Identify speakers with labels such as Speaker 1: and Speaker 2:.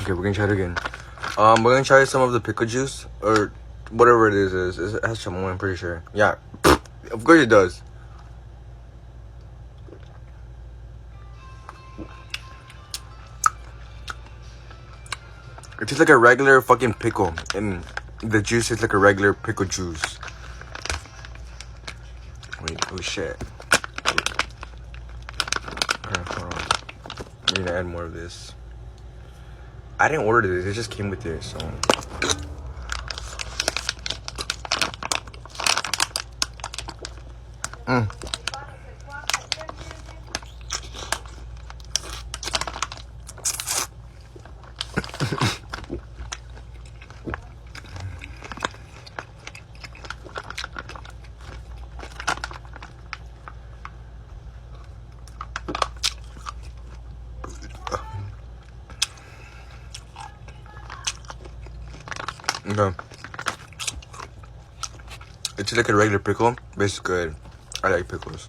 Speaker 1: Okay, we're gonna try it again. We're gonna try some of the pickle juice or whatever it is. It has chamoy, I'm pretty sure. Yeah, of course it does. It tastes like a regular fucking pickle, and the juice is like a regular pickle juice. Wait, oh shit. Okay, hold on. I'm gonna add more of this. I didn't order this, it just came with it, so. Okay. It's like a regular pickle, but it's good. I like pickles.